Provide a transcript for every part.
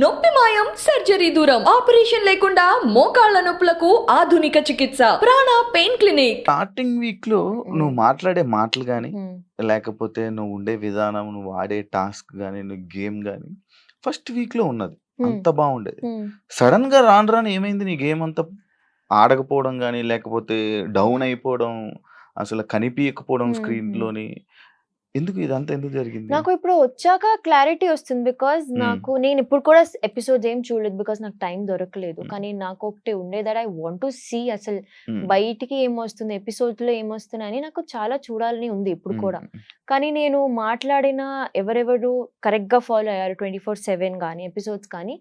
నొప్పి మాయం సర్జరీ దూరం ఆపరేషన్ లేకుండా మోకాళ్ల నొప్పులకు ఆధునిక చికిత్స ప్రాణ పెయిన్ క్లినిక్. స్టార్టింగ్ వీక్ లో నువ్వు మాట్లాడే మాటలు కానీ లేకపోతే నువ్వు ఉండే విధానం నువ్వు ఆడే టాస్క్ కానీ నువ్వు గేమ్ కానీ ఫస్ట్ వీక్ లో ఉన్నది అంత బాగుండేది. సడన్ గా రాను రాను ఏమైంది నీ గేమ్ అంతా ఆడకపోవడం కానీ లేకపోతే డౌన్ అయిపోవడం అసలు కనిపించకపోవడం స్క్రీన్ లోని ఎందుకు ఇదంతా ఎందుకు జరిగింది? నాకు ఇప్పుడు వచ్చాక క్లారిటీ వస్తుంది బికాస్ నేను ఇప్పుడు కూడా ఎపిసోడ్స్ ఏం చూడలేదు బికాస్ నాకు టైం దొరకలేదు. కానీ నాకు ఒకటి ఉండేది ఐ వాంట్ టు సీ అసలు బయటికి ఏమొస్తుంది ఎపిసోడ్స్ లో ఏమొస్తున్నాయి అని నాకు చాలా చూడాలని ఉంది ఇప్పుడు కూడా. కానీ నేను మాట్లాడిన ఎవరెవరు కరెక్ట్ గా ఫాలో అయ్యారు 24/7 కానీ ఎపిసోడ్స్ కానీ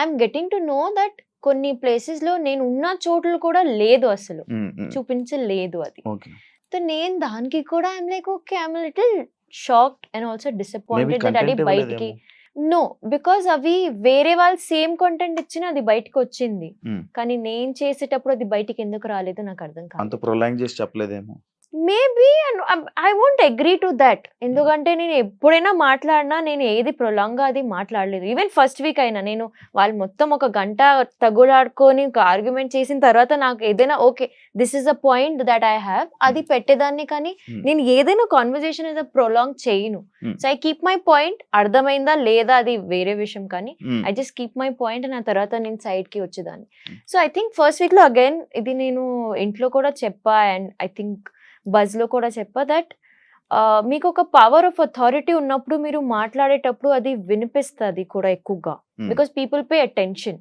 I'm getting to know that కొన్ని ప్లేసెస్ లో నేను ఉన్న చోట్ల కూడా లేదు అసలు చూపించలేదు అది. సో నేను దానికి కూడా I'm like okay I'm little shocked and also disappointed that అది బయటికి నో బికాస్ అవి వేరే వాళ్ళు సేమ్ కంటెంట్ ఇచ్చినా అది బయటకు వచ్చింది. కానీ నేను చేసేటప్పుడు అది బయటికి ఎందుకు రాలేదు నాకు అర్థం కాదు. అంత ప్రొలాంగ్ చేసి చెప్పలేదేమో maybe I won't agree to that. ఎందుకంటే నేను ఎప్పుడైనా మాట్లాడినా నేను ఏది ప్రొలాంగ్ గా అది మాట్లాడలేదు. ఈవెన్ ఫస్ట్ వీక్ అయినా నేను వాళ్ళు మొత్తం ఒక గంట తగులాడుకొని ఒక ఆర్గ్యుమెంట్ చేసిన తర్వాత నాకు ఏదైనా okay this is a point that I have అది పెట్టేదాన్ని. కానీ నేను ఏదైనా కాన్వర్సేషన్ ఏదో ప్రొలాంగ్ చేయను. So I keep my point. అర్థమైందా లేదా అది వేరే విషయం కానీ I just keep my point నా తర్వాత నేను సైడ్ కి వచ్చేదాన్ని. So I think first week లో అగైన్ ఇది నేను ఇంట్లో కూడా చెప్పా అండ్ ఐ థింక్ బజ్ లో కూడా చెప్పా దట్ మీకు ఒక పవర్ ఆఫ్ అథారిటీ ఉన్నప్పుడు మీరు మాట్లాడేటప్పుడు అది వినిపిస్తుంది కూడా ఎక్కువగా because people pay attention.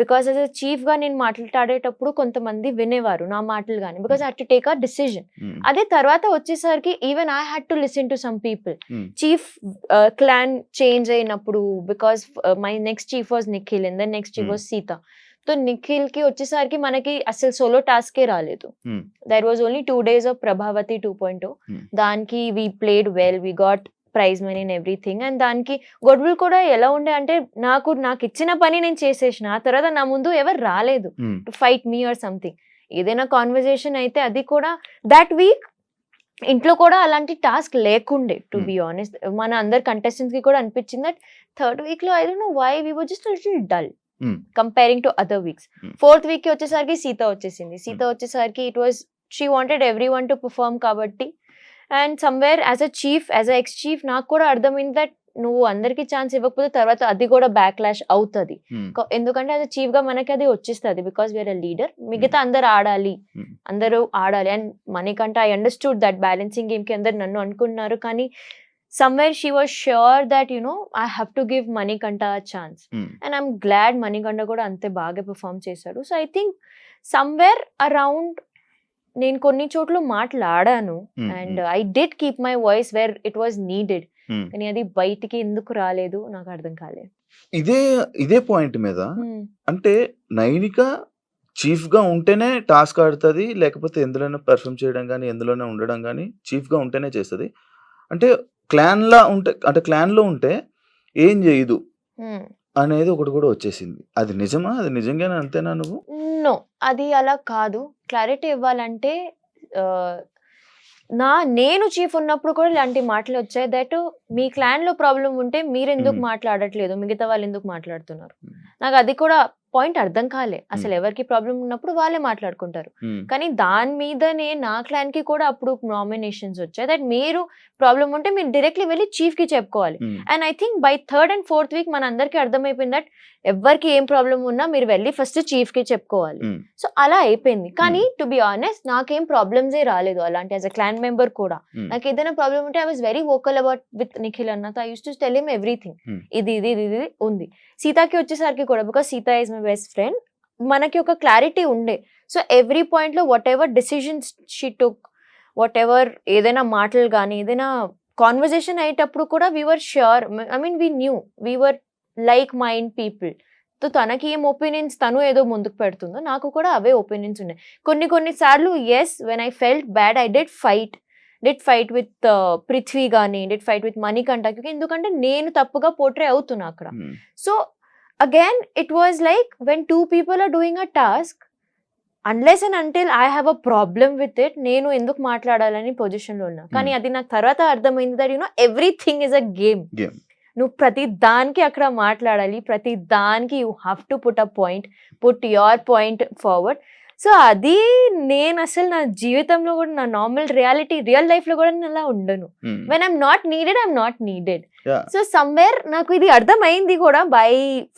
Because as a chief గా నేను మాట్లాడేటప్పుడు కొంతమంది వినేవారు నా మాటలు కానీ because I had to take a decision. అదే తర్వాత వచ్చేసరికి even I had to listen to some people. Chief clan change అయినప్పుడు because my next chief was Nikhil and then next chief was Sita. So Nikhil కి వచ్చేసరికి మనకి అసలు సోలో టాస్కే రాలేదు. There was only 2 days of Prabhavati 2.0. దానికి we played well, we got prize money and everything. And దానికి గొడవలు కూడా ఎలా ఉండే అంటే నాకు ఇచ్చిన పని నేను చేసేసిన ఆ తర్వాత నా ముందు ఎవరు రాలేదు to fight me or something. ఏదైనా కాన్వర్జేషన్ అయితే అది కూడా దట్ వీక్ ఇంట్లో కూడా అలాంటి టాస్క్ లేకుండే టు బి ఆనెస్ట్. మన అందరు కంటెస్టెంట్స్ కి కూడా అనిపించింది దట్ థర్డ్ వీక్ లో I don't know why we were just little dull comparing to other weeks. Fourth week కి వచ్చేసరికి సీత వచ్చేసింది. సీత వచ్చేసరికి it was she wanted every one to perform కాబట్టి and somewhere as a chief as a ex chief నాకు కూడా అర్థమైంది that నువ్వు అందరికి ఛాన్స్ ఇవ్వకపోతే తర్వాత అది కూడా బ్యాక్లాష్ అవుతుంది. ఎందుకంటే యాజ్ అ చీఫ్ గా మనకి అది వచ్చేస్తుంది బికాస్ వీఆర్ అ లీడర్. మిగతా అందరు ఆడాలి అండ్ మనకంటే I understood that balancing game కి అందరు నన్ను అనుకున్నారు. కానీ somewhere she was sure that I have to give Manikanta a chance and I'm glad Manikanta కూడా అంతే బాగా పర్ఫామ్ చేశాడు. So I think somewhere around నేను కొన్ని చోట్ల మాట్లాడాను and I did keep my voice where it was needed. కానీ అది బయటికి ఎందుకు రాలేదు నాకు అర్థం కాలేదు. ఇదే పాయింట్ మీద అంటే నైనిక చీఫ్ గా ఉంటేనే టాస్క్ ఆడుతుంది లేకపోతే ఎందులోనే పెర్ఫామ్ చేయడం కానీ ఎందులోనే ఉండడం కానీ చీఫ్ గా ఉంటేనే చేస్తుంది అంటే క్లాన్ లో ఉంటే ఏం చేయదు అనేది ఒకటి కూడా వచ్చేసింది. అది నిజమా? అది నిజంగానే అంతేనా? నువ్వు నో అది అలా కాదు. క్లారిటీ ఇవ్వాలంటే నేను చీఫ్ ఉన్నప్పుడు కూడా ఇలాంటి మాటలు వచ్చాయి దట్ మీ క్లాన్ లో ప్రాబ్లం ఉంటే మీరు ఎందుకు మాట్లాడట్లేదు, మిగతా వాళ్ళు ఎందుకు మాట్లాడుతున్నారు. నాకు అది కూడా పాయింట్ అర్థం కాలే. అసలు ఎవరికి ప్రాబ్లం ఉన్నప్పుడు వాళ్ళే మాట్లాడుకుంటారు. కానీ దాని మీదనే నా క్లాన్ కి కూడా అప్పుడు నామినేషన్స్ వచ్చాయి దట్ మీరు ప్రాబ్లం ఉంటే మీరు డైరెక్ట్లీ వెళ్ళి చీఫ్ కి చెప్పుకోవాలి. And I think by third and fourth week మన అందరికి అర్థమైపోయింది దట్ ఎవరికి ఏం ప్రాబ్లం ఉన్నా మీరు వెళ్ళి ఫస్ట్ చీఫ్ కి చెప్పుకోవాలి. సో అలా అయిపోయింది. కానీ టు బి ఆనెస్ట్ నాకేం ప్రాబ్లమ్స్ ఏ రాలేదు అలాంటి యాజ్ అ క్లాన్ మెంబర్ కూడా. నాకు ఏదైనా ప్రాబ్లం ఉంటే I was very vocal about with Nikhil అన్న. I use to tell him everything. ఇది ఉంది. సీతాకి వచ్చేసరికి కూడా because Sita is my best friend మనకి ఒక క్లారిటీ ఉండే. సో ఎవ్రీ పాయింట్ లో what ever decisions she took what ever ఏదైనా మాటలు కానీ ఏదైనా కాన్వర్జేషన్ అయ్యేటప్పుడు కూడా we were sure I mean we knew we were like mind people. So తనకి ఏం ఒపీనియన్స్ తను ఏదో ముందుకు పెడుతుందో నాకు కూడా అవే ఒపీనియన్స్ ఉన్నాయి. కొన్ని సార్లు yes when I felt bad I did fight with Prithvi కానీ డిడ్ ఫైట్ విత్ మణికంఠకి. ఎందుకంటే నేను తప్పుగా పోర్ట్రే అవుతున్నా అక్కడ. So again it was like when 2 people are doing a task unless and until I have a problem with it నేను ఎందుకు మాట్లాడాలని position లో ఉన్నా. కానీ అది నాకు తర్వాత అర్థమైంది that everything is a game. నువ్వు ప్రతి దానికి అక్కడ మాట్లాడాలి, ప్రతి దానికి you have to put put your point forward. So అది నేను అసలు నా జీవితంలో కూడా, నా నార్మల్ రియల్ లైఫ్ లో కూడా నేను అలా ఉండను. When I'm not needed. So somewhere నాకు ఇది అర్థమైంది కూడా by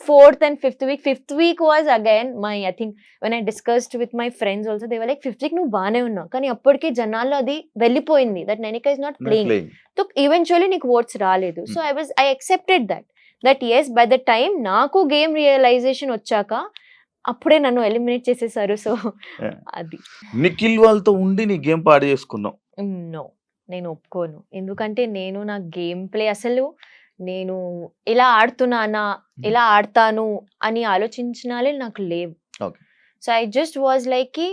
4th and 5th week. 5th week was again my, I think when I discussed with my friends also, they were like 5th week నువ్వు బానే ఉన్నావు, కానీ అప్పటికే జనాల్లో అది వెళ్ళిపోయింది that Nainika is not playing. So eventually నీకు ఓట్స్ రాలేదు. So I accepted that yes, by the time నాకు గేమ్ రియలైజేషన్ వచ్చాక అప్పుడే నన్ను ఎలిమినేట్ చేసేసారు. సో అది నిఖిల్ వాళ్ళతో ఉండి నీ గేమ్ పాడు చేసుకున్నావు. నో, నేను ఒప్పుకోను. ఎందుకంటే నేను నా గేమ్ ప్లే అసలు నేను ఇలా ఆడుతున్నానా, ఇలా ఆడతాను అని ఆలోచించినాలే నాకు లేవు. So I just was like కి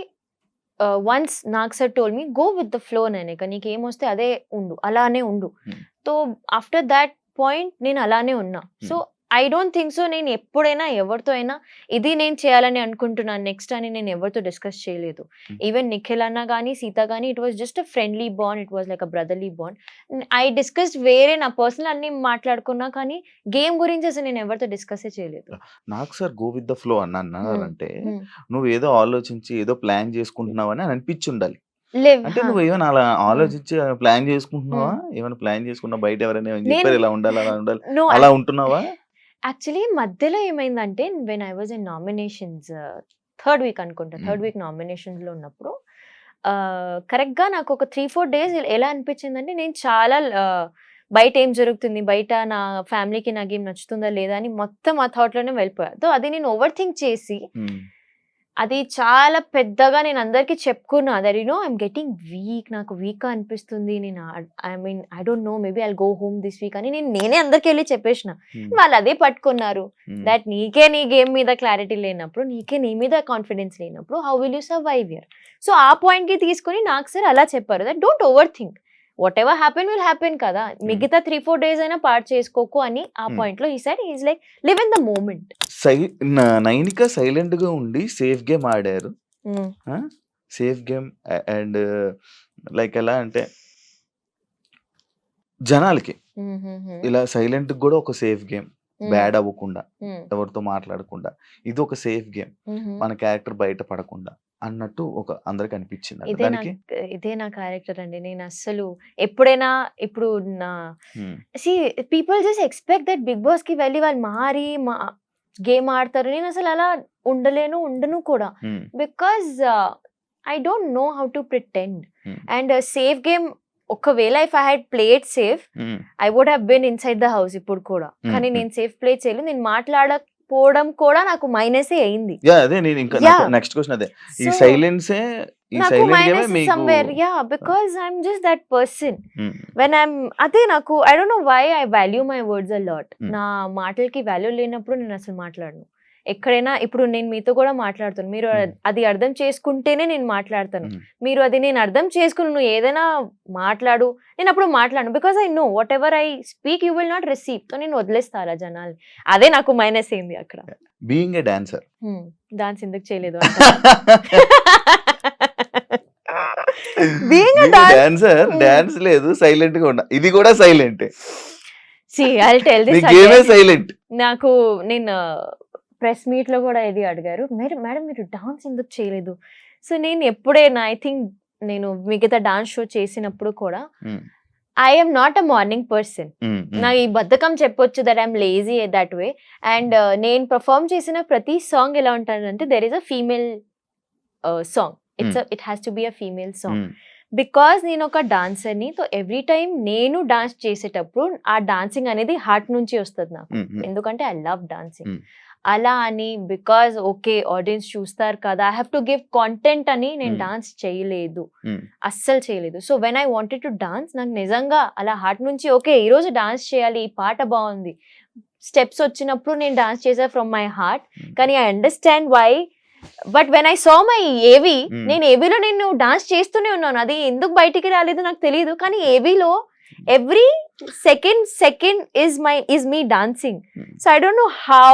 once Nag sir told me go with the flow Nainika, నీకు ఏమొస్తే అదే ఉండు, అలానే ఉండు. సో ఆఫ్టర్ దాట్ పాయింట్ నేను అలానే ఉన్నా. So I don't think so నేను ఎప్పుడైనా ఎవరితో అయినా ఇది నేను చేయాలని అనుకుంటున్నాను నెక్స్ట్ అని నేను ఎవరితో డిస్కస్ చేయలేదు. ఈవెన్ నిఖిల్ అన్న కానీ సీత కానీ it was just a friendly bond, it was like a brotherly bond. I discuss వేరే నా పర్సనల్ అన్ని మాట్లాడుకున్నా, కానీ గేమ్ గురించి అసలు నేను ఎవరితో డిస్కస్ చేయలేదు. నాకు sir go with the flow అన్నారంటే నువ్వు ఏదో ఆలోచించి ఏదో ప్లాన్ చేసుకుంటున్నావు అని అనిపించి ఉండాలి. అంటే నువ్వు ఏమైనా అలా ఆలోచించి ప్లాన్ చేసుకుంటున్నావా? ఏమైనా ప్లాన్ చేసుకున్నావు? బయట ఎవరైనా చెప్పారు ఇలా ఉండాలి అలా ఉండాలి, అలా ఉంటున్నావా? యాక్చువల్లీ మధ్యలో ఏమైందంటే when I was in nominations, third week అనుకుంటా, థర్డ్ వీక్ నామినేషన్స్ లో ఉన్నప్పుడు కరెక్ట్ గా నాకు ఒక 3-4 days ఎలా అనిపించిందంటే నేను చాలా బయట ఏం జరుగుతుంది, బయట నా ఫ్యామిలీకి నా గేమ్ నచ్చుతుందా లేదా అని మొత్తం ఆ థాట్ లోనే వెళ్ళిపోయా. సో అది నేను ఓవర్ థింక్ చేసి అది చాలా పెద్దగా నేను అందరికి చెప్పుకున్నా that you know I'm getting week, నాకు వీక్ అనిపిస్తుంది, నేను I mean I don't know maybe I'll go home this week అని నేనే అందరికి వెళ్ళి చెప్పేసిన. వాళ్ళు అదే పట్టుకున్నారు దట్ నీకే నీ గేమ్ మీద క్లారిటీ లేనప్పుడు, నీకే నీ మీద కాన్ఫిడెన్స్ లేనప్పుడు how will you survive here. So ఆ పాయింట్ కి తీసుకొని నాకు సార్ అలా చెప్పారు that don't over think, what ever happen will happen కదా, మిగతా 3-4 days అయినా పార్ట్ చేసుకోకు అని ఆ పాయింట్ లో ఈ side is like live in the moment. Nainika silent గా ఉండి సేఫ్ గేమ్ ఆడారు. సేఫ్ గేమ్ అండ్ లైక్ ఎలా అంటే జనాలకి ఇలా సైలెంట్ కూడా ఒక సేఫ్ గేమ్, బ్యాడ్ అవ్వకుండా, ఎవరితో మాట్లాడకుండా, ఇది ఒక సేఫ్ గేమ్, మన క్యారెక్టర్ బయట పడకుండా అన్నట్టు ఒక అందరికి అనిపించింది. ఇదే నా క్యారెక్టర్ అండి. నేను అస్సలు ఎప్పుడైనా ఇప్పుడు నా people just expect that Bigg Boss కి వెళ్ళి వాళ్ళు మారి గేమ్ ఆడతారు. నేను అసలు అలా ఉండను కూడా, because I don't know how to pretend. And safe game ఒకవేళ if I had played safe I would have been inside the house ఇప్పుడు కూడా, కానీ నేను సేఫ్ ప్లే చేయలేదు. నేను మాట్లాడకపోవడం కూడా నాకు మైనసే అయింది. అదే నేను ఇంకా నెక్స్ట్ క్వశ్చన్ అదే, ఈ సైలెన్సే నాకు minus somewhere, yeah, because I'm just that person when I'm అదే నాకు I don't know why I value my words a lot. నా మాటలకి వాల్యూ లేనప్పుడు నేను అసలు మాట్లాడను. ఎక్కడైనా ఇప్పుడు నేను మీతో కూడా మాట్లాడుతాను, మీరు అది అర్థం చేసుకుంటేనే నేను మాట్లాడతాను. మీరు అది నేను అర్థం చేసుకుని నువ్వు ఏదైనా మాట్లాడు, నేను అప్పుడు మాట్లాడను, because I know what ever I speak you will not receive. So నేను వదిలేస్తా అలా జనాల్ని. అదే నాకు మైనస్ అయింది అక్కడ. బీయింగ్ ఏ డాన్సర్, డాన్స్ ఎందుకు చేయలేదు బీయింగ్ ఏ డాన్సర్, డాన్స్ లేదు, సైలెంట్ గా ఉన్నా, ఇది కూడా silent. See I will tell this, silent. నాకు నేను ప్రెస్ మీట్ లో కూడా ఇది అడిగారు, మేడం మీరు డాన్స్ ఎందుకు చేయలేదు. సో నేను ఎప్పుడైనా ఐ థింక్ నేను మిగతా డాన్స్ షో చేసినప్పుడు కూడా I'm not a morning person. నాకు ఈ బద్ధకం చెప్పొచ్చు that I'm lazy that way. And నేను పర్ఫార్మ్ చేసిన ప్రతి సాంగ్ ఎలా ఉంటానంటే there is a female song, it has to be a female song. Because నేను ఒక డాన్సర్ని, సో ఎవ్రీ టైం నేను డాన్స్ చేసేటప్పుడు ఆ డాన్సింగ్ అనేది హార్ట్ నుంచి వస్తుంది నాకు, ఎందుకంటే ఐ లవ్ డాన్సింగ్. అలా అని బికాజ్ ఓకే ఆడియన్స్ చూస్తారు కదా I have to give content అని నేను డాన్స్ చేయలేదు, అస్సలు చేయలేదు. So when I wanted to dance, నాకు నిజంగా అలా హార్ట్ నుంచి ఓకే ఈరోజు డాన్స్ చేయాలి, ఈ పాట బాగుంది, స్టెప్స్ వచ్చినప్పుడు నేను డాన్స్ చేసా ఫ్రమ్ మై హార్ట్. కానీ I understand why, but when I saw my AV, నేను ఏవిలో నేను డాన్స్ చేస్తూనే ఉన్నాను, అది ఎందుకు బయటికి రాలేదు నాకు తెలియదు. కానీ ఏవిలో every second is me dancing. So I don't know how,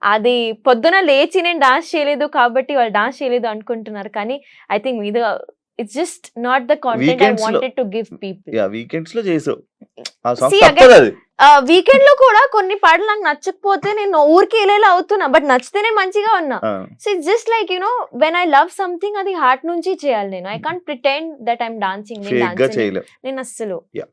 అది పొద్దున లేచి నేను డాన్స్ చేయలేదు కాబట్టి వాళ్ళు డాన్స్ చేయలేదు అనుకుంటున్నారు, కానీ ఐ థింక్ మీద it's just not the content I Weekends లో- wanted to give people. Yeah weekends లో చేసావు ఆ సాంగ్ See, తప్పదు అది. వీకెండ్ లో కూడా కొన్ని పాటలు నాకు నచ్చకపోతే నేను ఊరికి ఇలా అవుతున్నా, బట్ నచ్చితేనే మంచిగా ఉన్నా. ఆ, so it's just like when I love something అది హార్ట్ నుంచి చేయాలి. నేను I can't pretend that I'm dancing. Fake గా చేయలేవు. నేను అస్సలు Yeah.